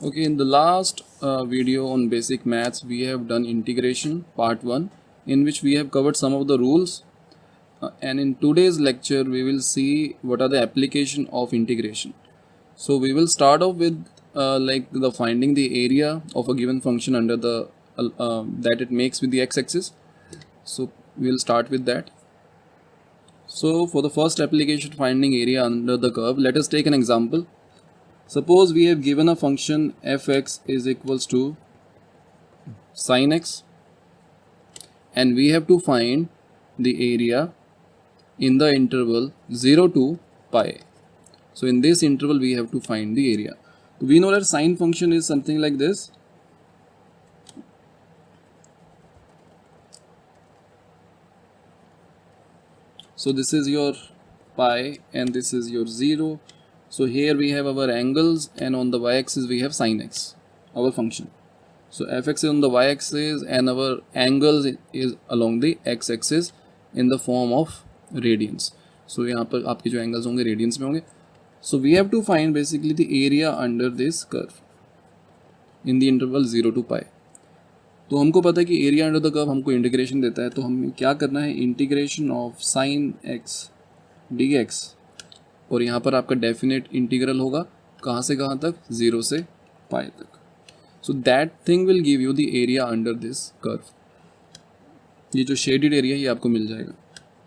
Okay, in the last video on basic maths, we have done integration part 1, in which we have covered some of the rules. And in today's lecture, we will see what are the application of integration. So we will start off with like the finding the area of a given function under the that it makes with the x-axis. So we will start with that. So for the first application, finding area under the curve, let us take an example. Suppose we have given a function fx is equals to sin x, and we have to find the area in the interval 0 to pi. So in this interval we have to find the area. We know that sine function is something like this. So this is your pi and this is your 0. So here we have our angles, and on the y-axis we have sin x, our function. So fx is on the y-axis and our angles is along the x-axis in the form of radians. So यहाँ पर आपके जो angles होंगे radians में होंगे. So we have to find basically the area under this curve in the interval 0 to pi. तो हमको पता है कि एरिया अंडर द कर्व हमको इंटीग्रेशन देता है, तो हमें क्या करना है, integration of sine x D x, और यहाँ पर आपका डेफिनेट इंटीग्रल होगा कहाँ से कहाँ तक, 0 से पाई तक. So that thing will give you the area under this curve. ये जो शेडेड एरिया ये आपको मिल जाएगा.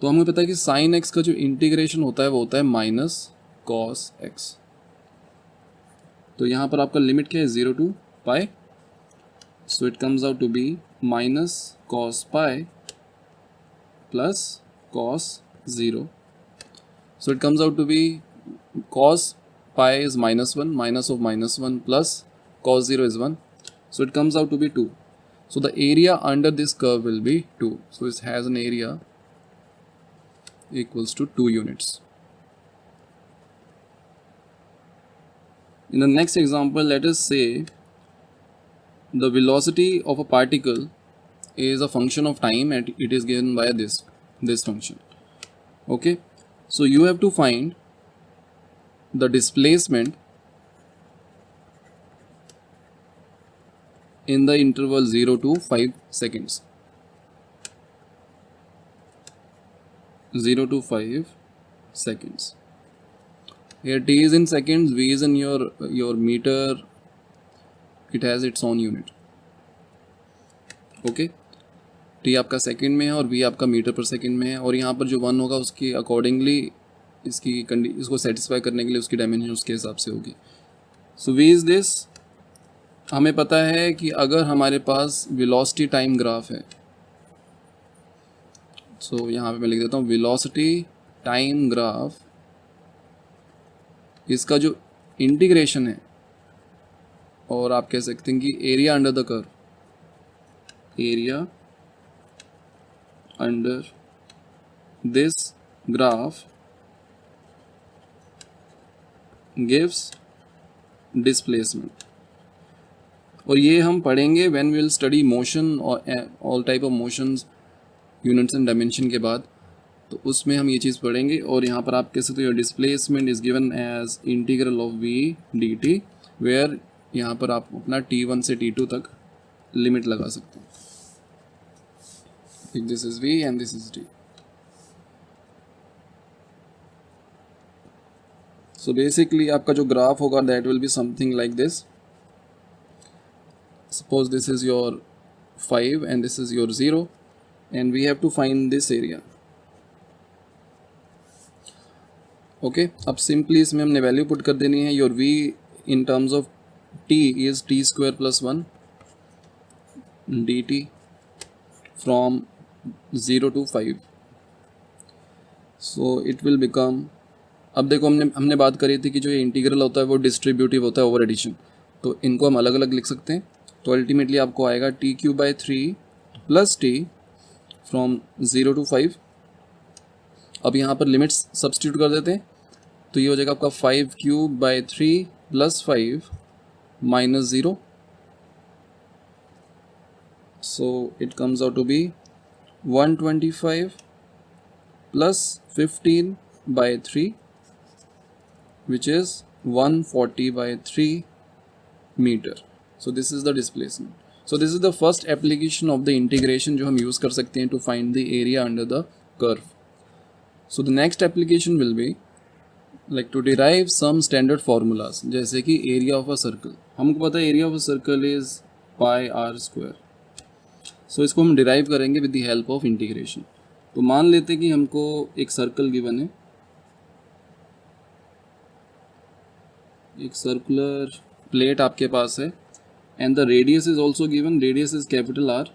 तो हमें पता है कि साइन एक्स का जो इंटीग्रेशन होता है वो होता है माइनस कॉस एक्स. तो यहाँ पर आपका लिमिट क्या है, 0 to pi. So it comes out to be minus cos pi plus cos 0. So it comes out to be cos pi is minus 1, minus of minus 1 plus cos 0 is 1. So it comes out to be 2. So the area under this curve will be 2. So it has an area equals to 2 units. In the next example, let us say the velocity of a particle is a function of time and it is given by this function. Okay, so you have to find the displacement in the interval 0 to 5 seconds. 0 to 5 seconds. Here t is in seconds, v is in your meter. It has its own unit. Okay, T आपका second में है और we आपका metre पर second में है, और यहाँ पर जो 1 होगा उसकी अकॉर्डिंगली इसको सेटिस्फाई करने के लिए उसकी डायमेंशन उसके हिसाब से होगी. So we is this. हमें पता है कि अगर हमारे पास वेलोसिटी टाइम ग्राफ है, सो यहाँ पे मैं लिख देता हूँ वेलोसिटी टाइम ग्राफ, इसका जो इंटीग्रेशन है, और आप कह सकते हैं कि area under the curve, area under this graph gives displacement. और ये हम पढ़ेंगे when we will study motion और all type of motions units and dimension के बाद, तो उसमें हम ये चीज़ पढ़ेंगे. और यहाँ पर आप कह सकते हो displacement is given as integral of v d t, where यहाँ पर आप अपना t1 से t2 तक लिमिट लगा सकते हैं. This is v and this is t. So basically आपका जो ग्राफ होगा that will be something like this. Suppose this is your 5 and this is your 0 and we have to find this area. Okay, अब simply इसमें हमने value put कर देनी है. योर v in terms of t is t square plus 1 dt from 0 to 5. So it will become, अब देखो हमने बात करी थी कि जो ये इंटीग्रल होता है वो डिस्ट्रीब्यूटिव होता है ओवर एडिशन, तो इनको हम अलग अलग लिख सकते हैं. तो अल्टीमेटली आपको आएगा T cube by 3 plus T from 0 to 5. अब यहाँ पर लिमिट्स सब्सटीट्यूट कर देते हैं, तो ये हो जाएगा आपका 5 cube by 3 plus 5 minus 0. So it comes out to be 125 plus 15 by 3, which is 140 by 3 metre. So this is the displacement. So this is the first application of the integration जो हम यूज़ कर सकते हैं to find the area under the curve. So the next application will be like to derive some standard formulas, जैसे कि area of a circle. हमको पता है area of a circle is pi r square. So इसको हम derive करेंगे with the help of integration. तो मान लेते कि हमको एक सर्कल गिवन है, एक सर्कुलर प्लेट आपके पास है, and the radius is also given. Radius is capital R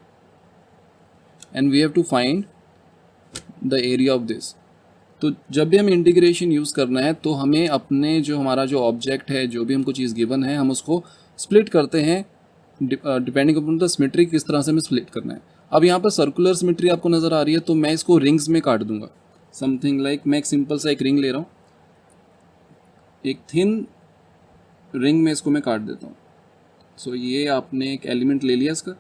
and we have to find the area of this. तो जब भी हमें इंटीग्रेशन यूज़ करना है तो हमें अपने जो हमारा जो ऑब्जेक्ट है, जो भी हमको चीज़ गिवन है, हम उसको स्प्लिट करते हैं डिपेंडिंग अपॉन द सिमेट्री, किस तरह से हमें स्प्लिट करना है. अब यहाँ पर सर्कुलर सिमेट्री आपको नज़र आ रही है, तो मैं इसको रिंग्स में काट दूंगा. समथिंग लाइक मैं एक सिंपल सा एक रिंग ले रहा हूँ, एक थिन रिंग में इसको मैं काट देता हूँ. सो ये आपने एक एलिमेंट ले लिया इसका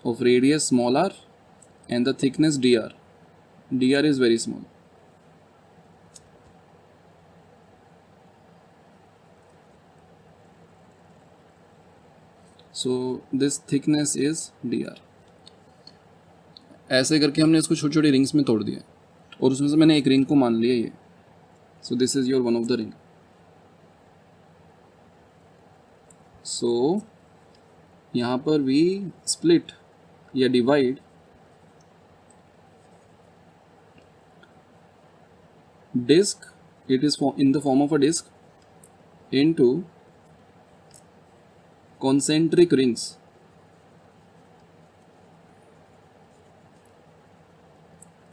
of radius small R and the thickness dr. dr is very small. So this thickness is dr. ऐसे करके हमने इसको छोटी छोटी रिंग्स में तोड़ दिया और उसमें से मैंने एक रिंग को मान लिया ये. So this is your one of the ring. So यहाँ पर वी स्प्लिट या divide disk, it is in the form of a disk, into concentric rings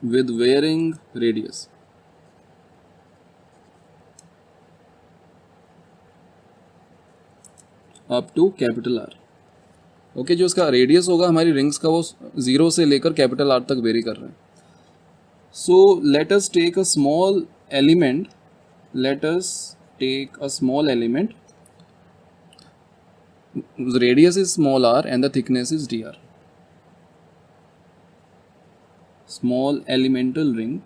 with varying radius. up to capital R. Okay, जो इसका radius होगा हमारी rings का वो 0 से लेकर कैपिटल R तक वेरी कर रहे हैं. So let us take a small element. Let us take a small element. The radius is small r and the thickness is dr. Small elemental ring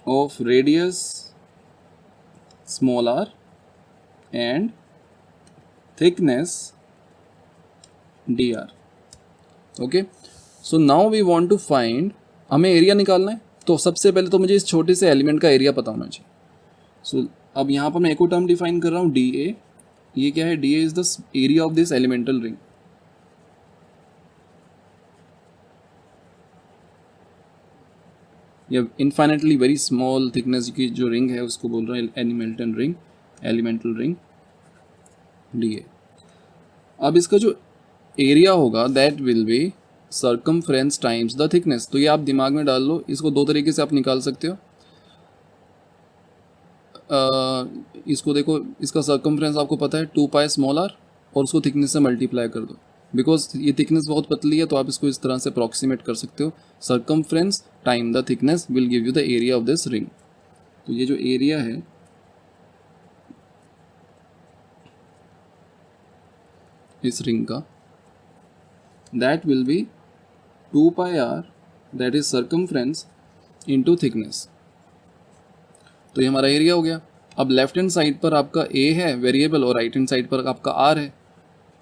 of radius small r and thickness dr. Okay, so now we want to find, हमें area निकालना है. तो सबसे पहले तो मुझे इस छोटे से एलिमेंट का एरिया पता होना चाहिए. सो अब यहाँ पर मैं एक और टर्म डिफाइन कर रहा हूँ, डी ए. ये क्या है? D A is the area of this elemental ring. या इनफाइनेटली वेरी स्मॉल थिकनेस की जो रिंग है उसको बोल रहा है एलिमेंटल रिंग डी ए. अब इसका जो एरिया होगा that will B circumference times the thickness. तो ये आप दिमाग में डाल लो, इसको दो तरीके से आप निकाल सकते हो. इसको देखो, इसका सर्कमफ्रेंस आपको पता है 2 पाई स्मॉल आर, और उसको थिकनेस से मल्टीप्लाई कर दो. बिकॉज ये थिकनेस बहुत पतली है तो आप इसको इस तरह से अप्रॉक्सीमेट कर सकते हो. Circumference time the thickness will give you the area of this ring. तो ये जो एरिया है इस रिंग का, that will be 2 pi r, that is circumference into thickness. तो ये हमारा एरिया हो गया. अब लेफ्ट हैंड साइड पर आपका a है वेरिएबल और राइट हैंड साइड पर आपका r है.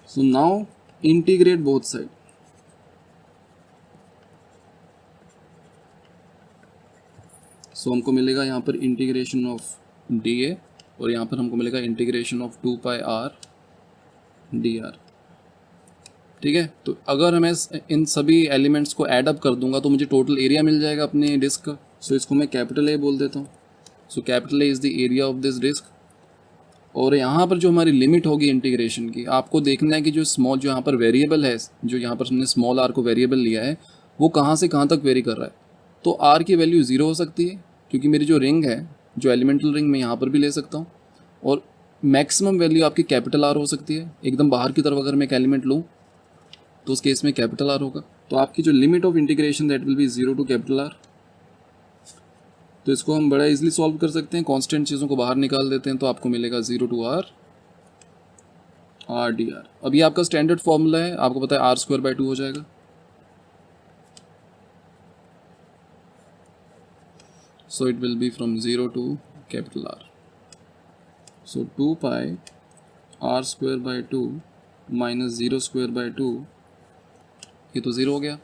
So now integrate both side. So हमको मिलेगा यहाँ पर इंटीग्रेशन ऑफ dA और यहाँ पर हमको मिलेगा integration of 2 pi r dr. ठीक है, तो अगर मैं इन सभी एलिमेंट्स को ऐड अप कर दूंगा तो मुझे टोटल एरिया मिल जाएगा अपने डिस्क का. सो इसको मैं कैपिटल ए बोल देता हूँ. So capital A is the area of this disc. और यहाँ पर जो हमारी लिमिट होगी इंटीग्रेशन की, आपको देखना है कि जो स्मॉल, जो यहाँ पर वेरिएबल है, जो यहाँ पर हमने स्मॉल आर को वेरिएबल लिया है, वो कहाँ से कहाँ तक वेरी कर रहा है. तो आर की वैल्यू 0 हो सकती है क्योंकि मेरी जो रिंग है, जो एलिमेंटल रिंग, मैं यहाँ पर भी ले सकता हूँ. और मैक्सिमम वैल्यू आपकी कैपिटल आर हो सकती है. एकदम बाहर की तरफ अगर मैं एक एलिमेंट लूँ तो उस केस में कैपिटल आर होगा. तो आपकी जो limit of integration that will be 0 to capital R. तो इसको हम बड़ा इजीली सॉल्व कर सकते हैं. कांस्टेंट चीज़ों को बाहर निकाल देते हैं तो आपको मिलेगा 0 टू आर डी आर. अब ये आपका स्टैंडर्ड फॉर्मूला है, आपको पता है r² by 2 हो जाएगा. so it will be from 0 to capital R. So 2 pi r square by 2 minus 0 square by 2, ये तो 0 हो गया,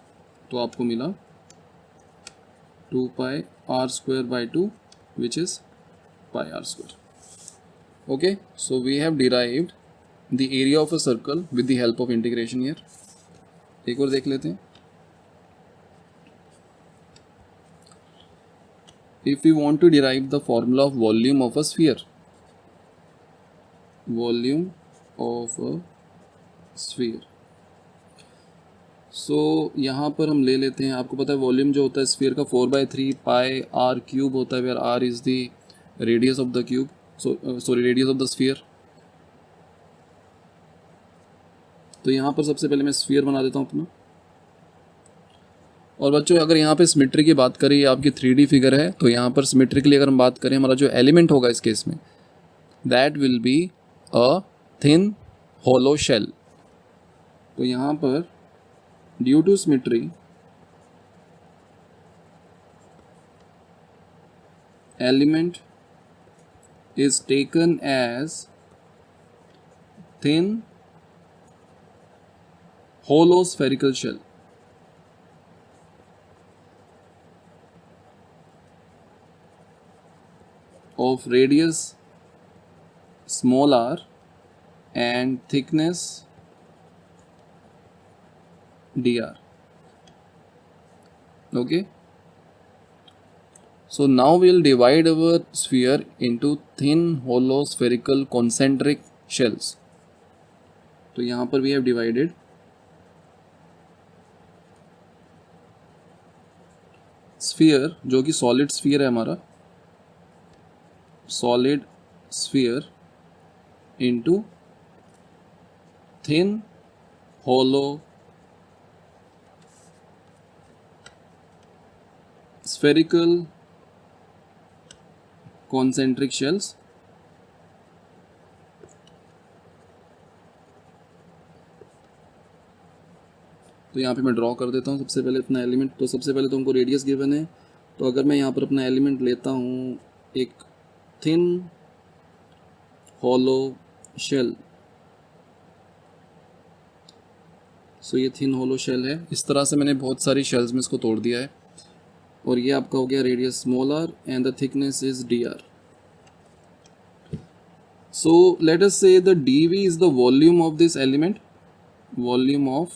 तो आपको मिला 2 pi r square by 2 which is pi r square. Okay, so we have derived the area of a circle with the help of integration here. एक और देख लेते हैं. If we want to derive the formula of volume of a sphere, volume of a sphere, so यहाँ पर हम ले लेते हैं, आपको पता है वॉल्यूम जो होता है स्फीयर का 4/3 पाई आर क्यूब होता है, where R is the radius of the cube, sorry radius of the sphere. तो यहाँ पर सबसे पहले मैं स्फीयर बना देता हूँ अपना. और बच्चों अगर यहाँ पे सिमेट्री की बात करें, ये आपकी 3D फिगर है, तो यहाँ पर सिमेट्री के लिए अगर हम बात करें, हमारा जो एलिमेंट होगा इस केस में, that will be a thin hollow shell. तो यहाँ पर due to symmetry element is taken as thin hollow spherical shell of radius small r and thickness dr. Okay, so now we will divide our sphere into thin hollow spherical concentric shells. तो यहाँ पर we have divided sphere, जो कि solid sphere है हमारा, solid sphere into thin hollow spherical concentric shells. तो यहाँ पे मैं ड्रॉ कर देता हूँ सबसे पहले अपना एलिमेंट. तो सबसे पहले तो हमको रेडियस गिवन है, तो अगर मैं यहाँ पर अपना एलिमेंट लेता हूँ एक थिन हॉलो शेल, सो ये थिन हॉलो शेल है. इस तरह से मैंने बहुत सारी शेल्स में इसको तोड़ दिया है, और ये आपका हो गया radius small R and the thickness is D R. So let us say the dV is the volume of this element, volume of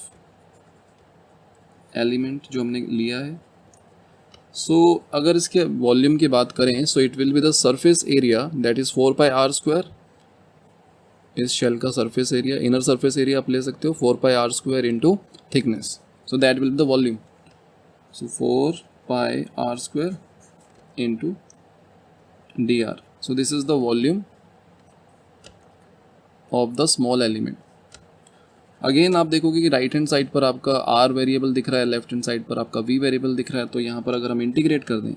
element जो हमने लिया है. So अगर इसके वॉल्यूम की बात करें, so it will be the surface area that is 4 pi r square. इस शेल का surface area, inner surface area आप ले सकते हो 4 pi r square into thickness. So that will be the volume. So 4 pi r square into dr. So this is the volume of the small element. Again आप देखोगे कि right hand side पर आपका r variable दिख रहा है, left hand side पर आपका v वेरिएबल दिख रहा है. तो यहाँ पर अगर हम इंटीग्रेट कर दें,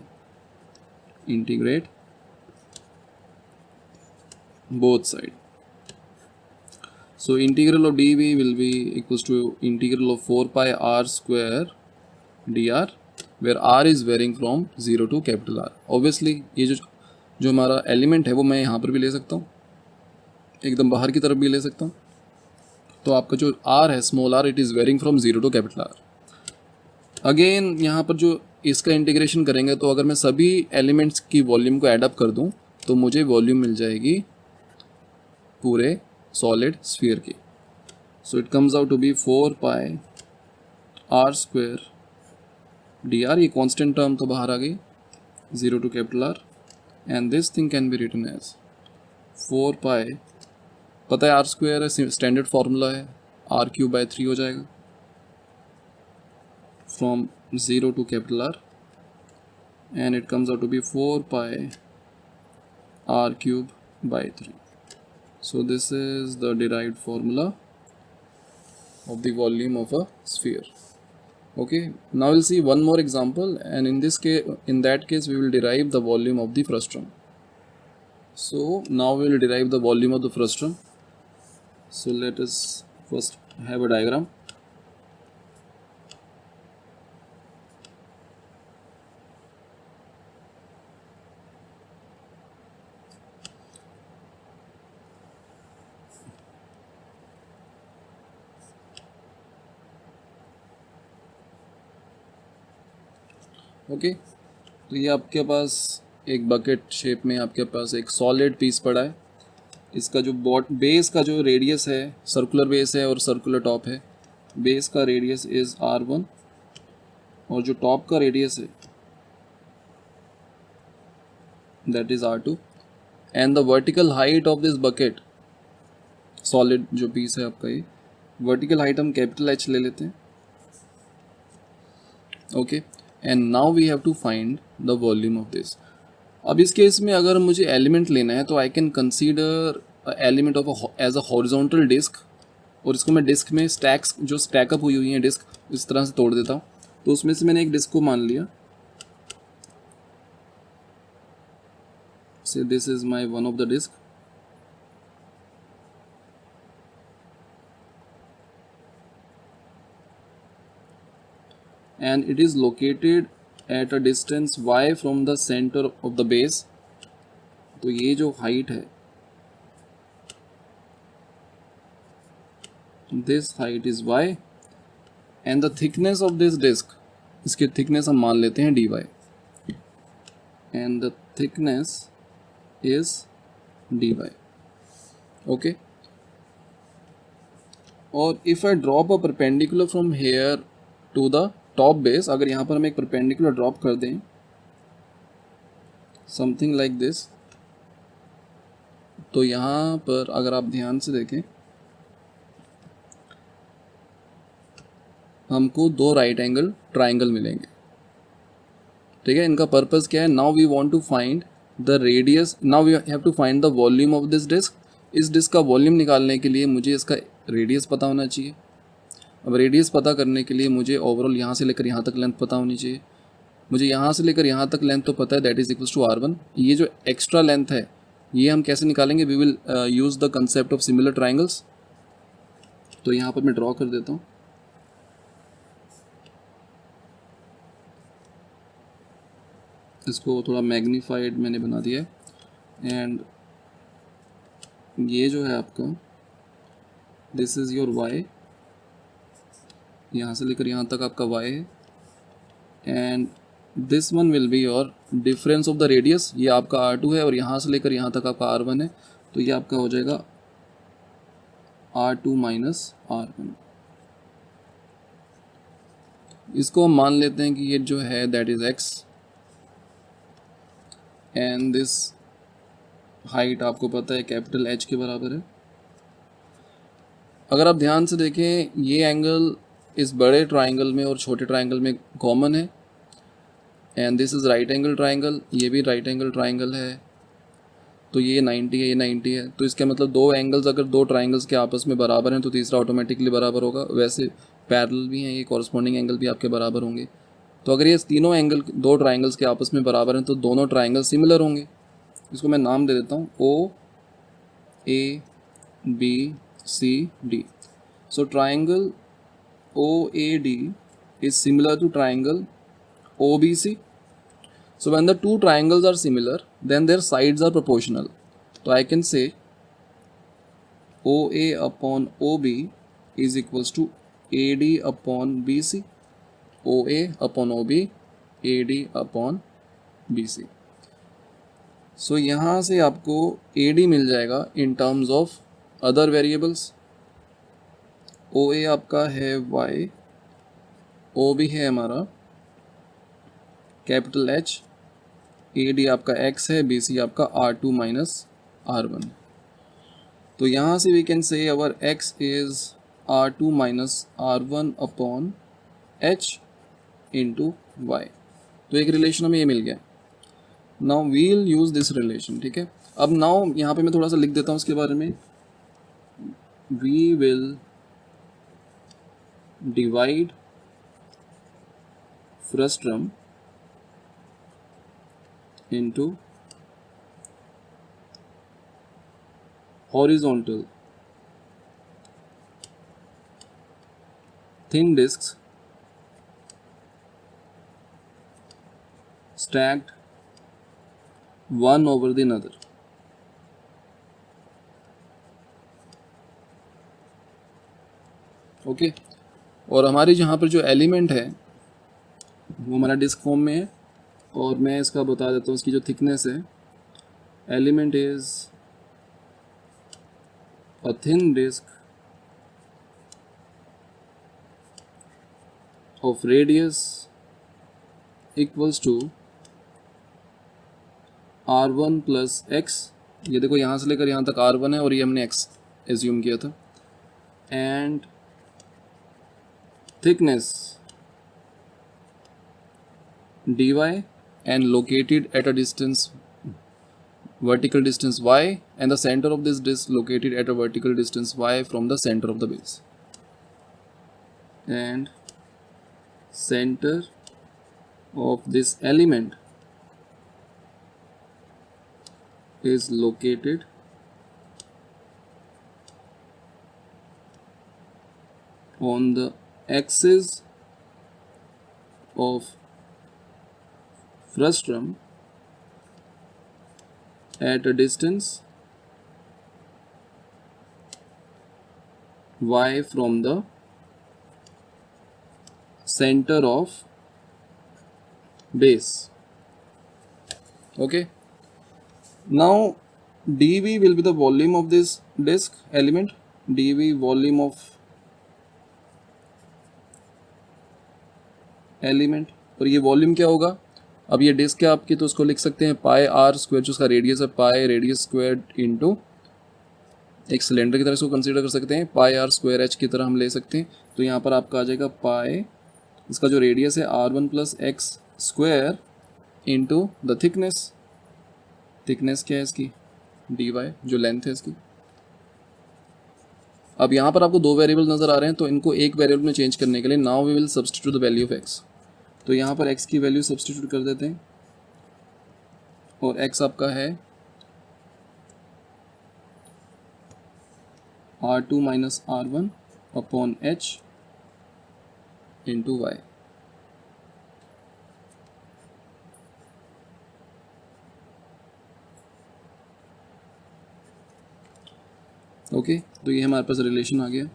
integrate both side, so integral of dv will be equals to integral of 4 pi r square dr, where r is varying from 0 to capital R. Obviously ये जो हमारा एलिमेंट है वो मैं यहाँ पर भी ले सकता हूँ, एकदम बाहर की तरफ भी ले सकता हूँ. तो आपका जो r है small r, it is varying from 0 to capital R. Again यहाँ पर जो इसका इंटीग्रेशन करेंगे, तो अगर मैं सभी एलिमेंट्स की वॉल्यूम को ऐड अप कर दूँ तो मुझे वॉल्यूम मिल जाएगी पूरे सॉलिड स्फीयर की. So it comes out to be 4 pi r square dr. ये कांस्टेंट टर्म तो बाहर आ गई 0 to capital R, and this thing can be written as 4 pi, पता है आर स्क्वायर है, स्टैंडर्ड फार्मूला है, r क्यूब बाय 3 हो जाएगा from 0 to capital R, and it comes out to be 4 pi r cube by 3. So this is the derived formula of the volume of a sphere. Okay, now we'll see one more example, and in that case we will derive the volume of the frustum. So now we will derive the volume of the frustum. So let us first have a diagram. Okay, तो ये आपके पास एक bucket shape में आपके पास एक solid piece पड़ा है। इसका जो बेस का जो रेडियस है, सर्कुलर बेस है और सर्कुलर टॉप है। बेस का रेडियस इज़ r1 और जो टॉप का रेडियस है that is r2 and the vertical height of this bucket, solid जो पीस है आपका, ये वर्टिकल हाइट हम कैपिटल H ले लेते हैं। Okay, and now we have to find the volume of this. अब इस केस में अगर मुझे एलिमेंट लेना है तो I can consider element of as a horizontal disc, और इसको मैं डिस्क में स्टैक्स जो स्टैकअप हुई हैं डिस्क, इस तरह से तोड़ देता हूँ। तो उसमें से मैंने एक डिस्क को मान लिया, say this is my one of the disc, and it is located at a distance y from the center of the base। तो ये जो हाइट है, this height is y and the thickness of this disk, इसकी thickness हम मान लेते हैं dy, and the thickness is dy। okay, और if I drop a perpendicular from here to the top base, अगर यहाँ पर हम एक परपेंडिकुलर ड्रॉप कर दें समथिंग लाइक दिस, तो यहाँ पर अगर आप ध्यान से देखें हमको दो राइट एंगल ट्राइंगल मिलेंगे। ठीक है, इनका पर्पस क्या है? Now we want to find the radius, now we have to find the volume of this disc. इस डिस्क का वॉल्यूम निकालने के लिए मुझे इसका रेडियस पता होना चाहिए। अब रेडियस पता करने के लिए मुझे ओवरऑल यहाँ से लेकर यहाँ तक लेंथ पता होनी चाहिए। मुझे यहाँ से लेकर यहाँ तक लेंथ तो पता है, that is equals to r1। ये जो एक्स्ट्रा लेंथ है ये हम कैसे निकालेंगे? We will use the concept of similar triangles. तो यहाँ पर मैं ड्रॉ कर देता हूँ। इसको थोड़ा मैग्नीफाइड मैंने बना दिया है। एंड ये जो है आपका, दिस इज़ योर y, यहाँ से लेकर यहाँ तक आपका y है। And this one will be your difference of the radius, ये आपका r2 है और यहाँ से लेकर यहाँ तक आपका r1 है। तो ये आपका हो जाएगा r2 माइनस r1। इसको हम मान लेते हैं कि ये जो है that is x, and this height आपको पता है कैपिटल H के बराबर है। अगर आप ध्यान से देखें ये एंगल इस बड़े ट्राइंगल में और छोटे ट्राइंगल में कॉमन है, and this is right angle triangle, ये भी राइट एंगल ट्राइंगल है। तो ये 90 है, ये 90 है। तो इसका मतलब दो एंगल्स अगर दो ट्राइंगल्स के आपस में बराबर हैं तो तीसरा ऑटोमेटिकली बराबर होगा। वैसे पैरेलल भी हैं, ये कॉरस्पॉन्डिंग एंगल भी आपके बराबर होंगे। तो अगर ये तीनों एंगल दो ट्राइंगल्स के आपस में बराबर हैं तो दोनों ट्राइंगल सिमिलर होंगे। इसको मैं नाम दे देता हूँ O A B C D। So triangle OAD is similar to triangle OBC. So when the two triangles are similar, then their sides are proportional. So I can say OA upon OB is equals to AD upon BC. OA upon OB, AD upon BC. So यहाँ से आपको AD मिल जाएगा in terms of other variables. OA आपका है y, OB है हमारा capital H, AD आपका x है, BC आपका R2 माइनस R1। तो यहाँ से we can say our x is R2 minus R1 upon H into y। तो एक रिलेशन हमें ये मिल गया। Now we'll use this relation. ठीक है, अब नाउ यहाँ पे मैं थोड़ा सा लिख देता हूँ इसके बारे में। We will divide frustum into horizontal thin discs stacked one over the another। Okay, और हमारी जहाँ पर जो एलिमेंट है वो हमारा डिस्क फॉर्म में है। और मैं इसका बता देता हूँ इसकी जो थिकनेस है, element is a thin disc of radius equals to R1 plus x. ये देखो यहाँ से लेकर यहाँ तक R1 है और ये हमने x एज्यूम किया था, and thickness dy and located at a distance, vertical distance y, and the center of this disk located at a vertical distance y from the center of the base, and center of this element is located on the axis of frustum at a distance y from the center of base. Okay, now dV will be the volume of this disk element, dV volume of element, और ये volume क्या होगा, अब ये disc है आपकी तो उसको लिख सकते हैं पाई आर स्क्वायर, जो उसका रेडियस है पाई रेडियस स्क्वायर इनटू एक सिलेंडर की तरह इसको कंसीडर कर सकते हैं, पाई आर स्क्वायर एच की तरह हम ले सकते हैं। तो यहाँ पर आपका आ जाएगा पाई, इसका जो रेडियस है R1 plus x square into the thickness, thickness क्या है इसकी dy, जो लेंथ है इसकी। अब यहाँ पर आपको दो वेरिएबल नज़र आ रहे हैं, तो इनको एक वेरिएबल में चेंज करने के लिए now we will substitute the value of x। तो यहाँ पर x की वैल्यू सब्स्टिट्यूट कर देते हैं, और x आपका है R2 minus R1 upon h into y. Okay, तो ये हमारे पास रिलेशन आ गया।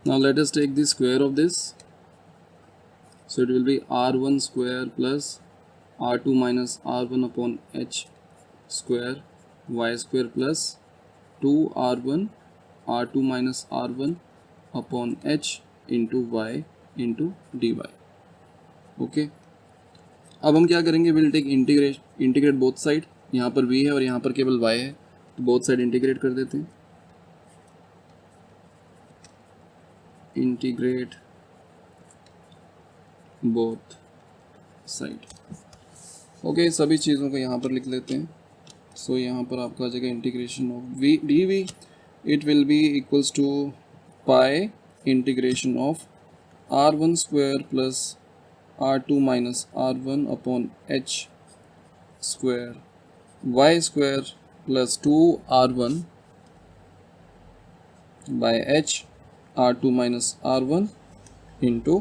Now let us take the square of this, so it will be R1 square plus R2 minus R1 upon h square y square plus 2R1 R2 minus R1 upon h into y into dy। Okay, अब हम क्या करेंगे, will take integrate both side. यहाँ पर v है और यहाँ पर केवल y है, तो बोथ साइड इंटीग्रेट कर देते हैं। Integrate both side. ओके, सभी चीज़ों को यहाँ पर लिख लेते हैं। सो यहाँ पर आपका आ जाएगा integration of v d v, it will be equals to pi integration of R1 square plus R2 minus R1 upon h square y square plus 2R1 by h R2 minus R1 into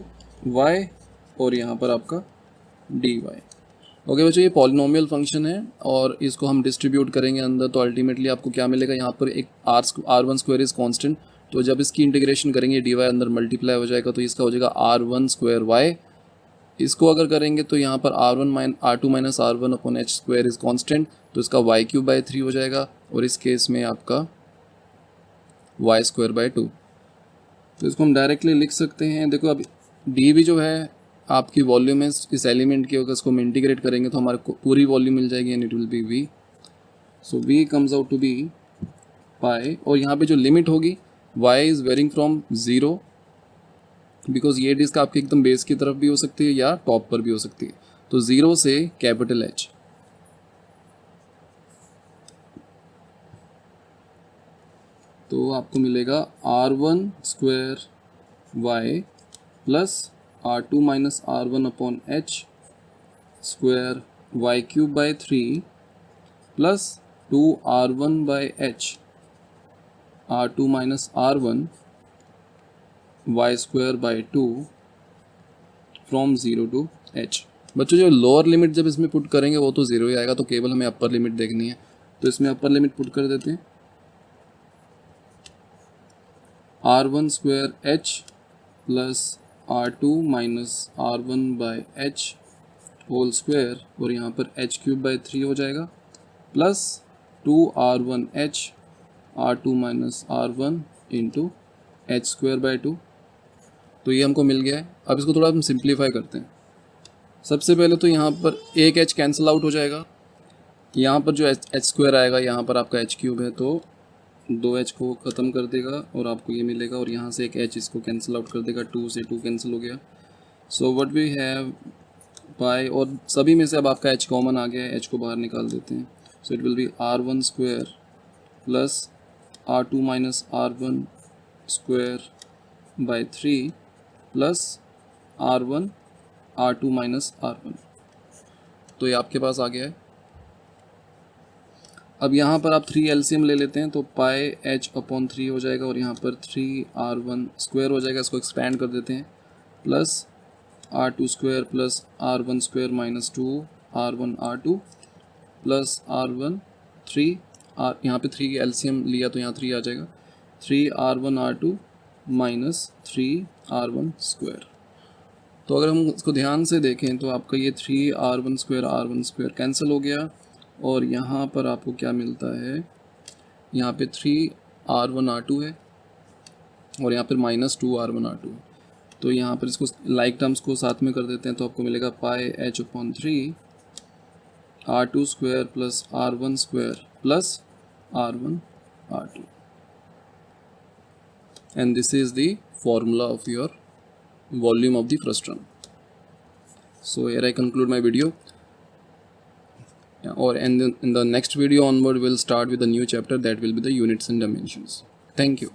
y, और यहाँ पर आपका dy। Okay बच्चों, ये polynomial function है और इसको हम डिस्ट्रीब्यूट करेंगे अंदर, तो अल्टीमेटली आपको क्या मिलेगा, यहाँ पर एक R1 स्क्वायर इज कांस्टेंट, तो जब इसकी इंटीग्रेशन करेंगे dy अंदर मल्टीप्लाई हो जाएगा, तो इसका हो जाएगा R1 स्क्वायर y। इसको अगर करेंगे तो यहाँ पर R2 minus R1 upon H square is constant, तो इसका y क्यूब बाई 3 हो जाएगा, और इस केस में आपका y स्क्वायर बाई 2। तो इसको हम डायरेक्टली लिख सकते हैं। देखो अब डी जो है आपकी वॉल्यूम है इस एलिमेंट की, अगर इसको हम इंटीग्रेट करेंगे तो हमारे को पूरी वॉल्यूम मिल जाएगी, and it will be v। So v comes out to be pi, और यहाँ पे जो लिमिट होगी y is varying from 0, because ये डिस्क आपके एकदम बेस की तरफ भी हो सकती है या टॉप पर भी हो सकती है, तो 0 से कैपिटल H। तो आपको मिलेगा R1 square y plus R2 minus R1 upon h square y cube by 3 plus 2R1 by h R2 minus R1 y square by 2 from 0 to h। बच्चों जो लोअर लिमिट जब इसमें पुट करेंगे वो तो 0 ही आएगा, तो केवल हमें अपर लिमिट देखनी है, तो इसमें अपर लिमिट पुट कर देते हैं। R1 square H plus R2 minus R1 by H whole square, और यहाँ पर H क्यूब बाय 3 हो जाएगा, plus 2R1H R2 minus R1 into H square by 2। तो ये हमको मिल गया है। अब इसको थोड़ा हम सिंप्लीफाई करते हैं। सबसे पहले तो यहाँ पर एक H कैंसिल आउट हो जाएगा, यहाँ पर जो H स्क्वायर आएगा यहाँ पर आपका H क्यूब है तो 2H को ख़त्म कर देगा और आपको ये मिलेगा, और यहाँ से एक H इसको कैंसिल आउट कर देगा, 2 से 2 कैंसिल हो गया। So what we have by, और सभी में से अब आपका H कॉमन आ गया है, H को बाहर निकाल देते हैं। So it will B R1 square plus R2 minus R1 square by 3 plus R1 R2 minus R1। तो ये आपके पास आ गया है। अब यहाँ पर आप 3 एलसीएम ले लेते हैं तो पाई H अपॉन 3 हो जाएगा, और यहाँ पर 3R1 स्क्वायर हो जाएगा, इसको एक्सपैंड कर देते हैं, plus R2 square plus R1 square minus 2R1 R2 plus R1 3 यहाँ पे 3 एलसीएम लिया तो यहाँ 3 आ जाएगा, 3R1 R2 minus 3R1 square. तो अगर हम इसको ध्यान से देखें तो आपका ये 3R1 स्क्वायर कैंसिल हो गया, और यहाँ पर आपको क्या मिलता है, यहाँ पे 3R1 R2 है और यहाँ पर माइनस 2R1 R2 है। तो यहाँ पर इसको लाइक टर्म्स को साथ में कर देते हैं तो आपको मिलेगा पाई H upon 3 R2 square plus R1 square plus R1 R2, and this is the formula of your volume of the frustum. So here I conclude my video, or in the next video onward we'll start with a new chapter that will be the units and dimensions. Thank you.